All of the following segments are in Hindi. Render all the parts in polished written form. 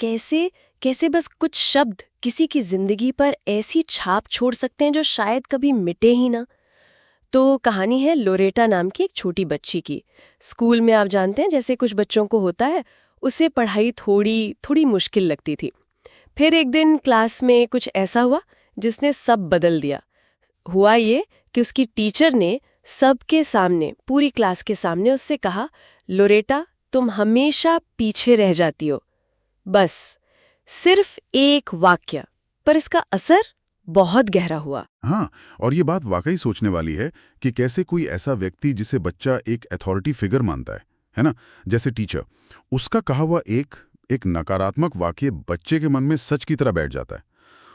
कैसे कैसे बस कुछ शब्द किसी की जिंदगी पर ऐसी छाप छोड़ सकते हैं जो शायद कभी मिटे ही ना। तो कहानी है लोरेटा नाम की एक छोटी बच्ची की। स्कूल में आप जानते हैं जैसे कुछ बच्चों को होता है, उसे पढ़ाई थोड़ी थोड़ी मुश्किल लगती थी। फिर एक दिन क्लास में कुछ ऐसा हुआ जिसने सब बदल दिया। हुआ ये कि उसकी टीचर ने सबके सामने, पूरी क्लास के सामने उससे कहा, लोरेटा तुम हमेशा पीछे रह जाती हो। बस सिर्फ एक वाक्य, पर इसका असर बहुत गहरा हुआ। हाँ, और ये बात वाकई सोचने वाली है कि कैसे कोई ऐसा व्यक्ति जिसे बच्चा एक अथॉरिटी फिगर मानता है ना, जैसे टीचर, उसका कहा हुआ एक एक नकारात्मक वाक्य बच्चे के मन में सच की तरह बैठ जाता है।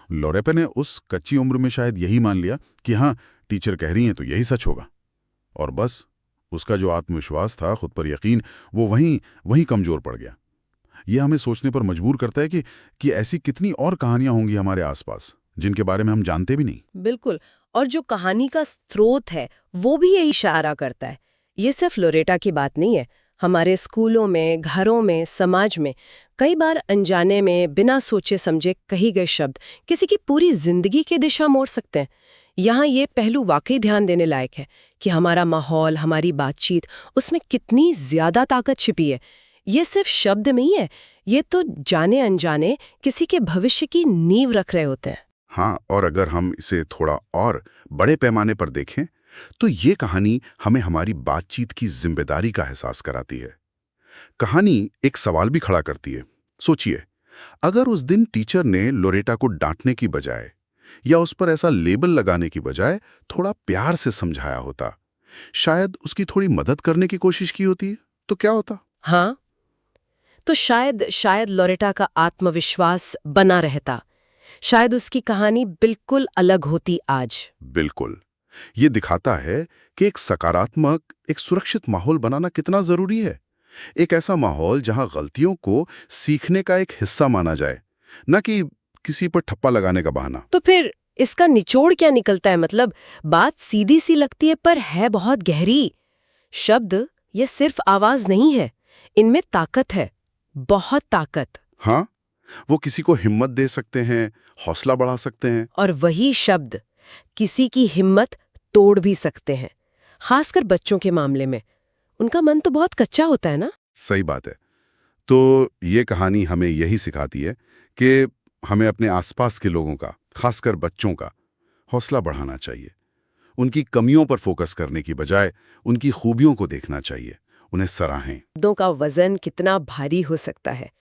लोरेपे ने उस कच्ची उम्र में शायद यही मान लिया कि हाँ, टीचर कह रही हैं तो यही सच होगा, और बस उसका जो आत्मविश्वास था, खुद पर यकीन, वो वहीं वहीं कमजोर पड़ गया। ये हमें सोचने पर मजबूर करता है कि ऐसी कितनी और कहानियां होंगी हमारे आसपास जिनके बारे में हम जानते भी नहीं। बिल्कुल। और जो कहानी का स्रोत है वो भी यही इशारा करता है। ये सिर्फ लोरेटा की बात नहीं है। हमारे स्कूलों में, घरों में, समाज में कई बार अनजाने में बिना सोचे समझे कही गए शब्द किसी की पूरी जिंदगी की दिशा मोड़ सकते हैं। यहाँ ये पहलू वाकई ध्यान देने लायक है कि हमारा माहौल, हमारी बातचीत, उसमें कितनी ज्यादा ताकत छिपी है। ये सिर्फ शब्द नहीं है, ये तो जाने अनजाने किसी के भविष्य की नींव रख रहे होते हैं। हाँ, और अगर हम इसे थोड़ा और बड़े पैमाने पर देखें तो ये कहानी हमें हमारी बातचीत की जिम्मेदारी का एहसास कराती है। कहानी एक सवाल भी खड़ा करती है। सोचिए, अगर उस दिन टीचर ने लोरेटा को डांटने की बजाय या उस पर ऐसा लेबल लगाने की बजाय थोड़ा प्यार से समझाया होता, शायद उसकी थोड़ी मदद करने की कोशिश की होती, तो क्या होता? हाँ, तो शायद लोरेटा का आत्मविश्वास बना रहता। शायद उसकी कहानी बिल्कुल अलग होती आज। बिल्कुल। ये दिखाता है कि एक सकारात्मक, एक सुरक्षित माहौल बनाना कितना जरूरी है। एक ऐसा माहौल जहां गलतियों को सीखने का एक हिस्सा माना जाए, न कि किसी पर ठप्पा लगाने का बहाना। तो फिर इसका निचोड़ क्या निकलता है? मतलब बात सीधी सी लगती है पर है बहुत गहरी। शब्द ये सिर्फ आवाज नहीं है, इनमें ताकत है, बहुत ताकत। हाँ, वो किसी को हिम्मत दे सकते हैं, हौसला बढ़ा सकते हैं। और वही शब्द किसी की हिम्मत तोड़ भी सकते हैं, खासकर बच्चों के मामले में। उनका मन तो बहुत कच्चा होता है ना। सही बात है। तो ये कहानी हमें यही सिखाती है कि हमें अपने आसपास के लोगों का, खासकर बच्चों का, हौसला बढ़ाना चाहिए। उनकी कमियों पर फोकस करने की बजाय उनकी खूबियों को देखना चाहिए, उन्हें सराहें। शब्दों का वजन कितना भारी हो सकता है।